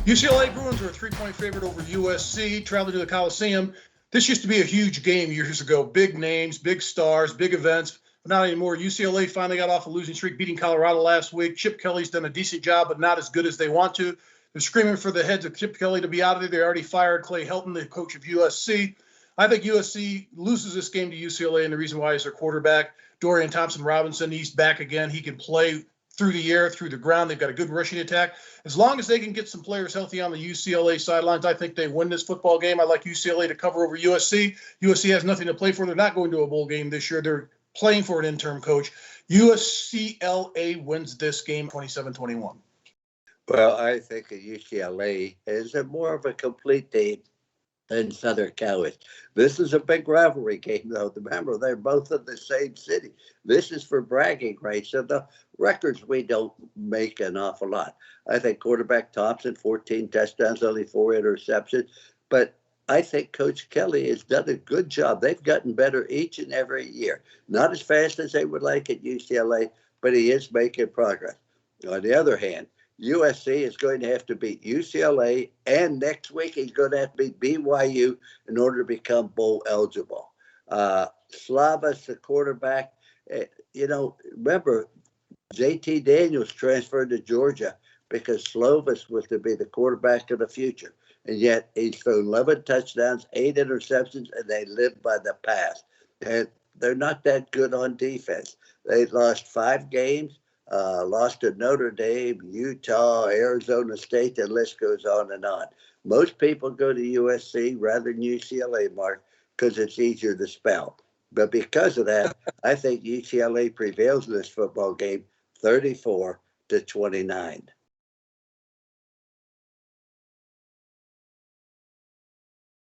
UCLA Bruins are a 3-point favorite over USC, traveling to the Coliseum. This used to be a huge game years ago. Big names, big stars, big events, but not anymore. UCLA finally got off a losing streak, beating Colorado last week. Chip Kelly's done a decent job, but not as good as they want to. They're screaming for the heads of Chip Kelly to be out of there. They already fired Clay Helton, the coach of USC. I think USC loses this game to UCLA, and the reason why is their quarterback, Dorian Thompson-Robinson. He's back again. He can play through the air, through the ground. They've got a good rushing attack. As long as they can get some players healthy on the UCLA sidelines, I think they win this football game. I like UCLA to cover over USC. USC has nothing to play for. They're not going to a bowl game this year. They're playing for an interim coach. UCLA wins this game 27-21. Well, I think that UCLA is more of a complete team than Southern Cal is. This is a big rivalry game, though. Remember, they're both in the same city. This is for bragging rights. So the records, we don't make an awful lot. I think quarterback Thompson, 14 touchdowns, only 4 interceptions. But I think Coach Kelly has done a good job. They've gotten better each and every year. Not as fast as they would like at UCLA, but he is making progress. On the other hand, USC is going to have to beat UCLA, and next week he's going to have to beat BYU in order to become bowl eligible. Slavas, the quarterback, remember, JT Daniels transferred to Georgia because Slovis was to be the quarterback of the future. And yet he's thrown 11 touchdowns, 8 interceptions, and they live by the pass. And they're not that good on defense. They lost 5 games. Lost to Notre Dame, Utah, Arizona State, the list goes on and on. Most people go to USC rather than UCLA, Mark, because it's easier to spell. But because of that, I think UCLA prevails in this football game 34-29.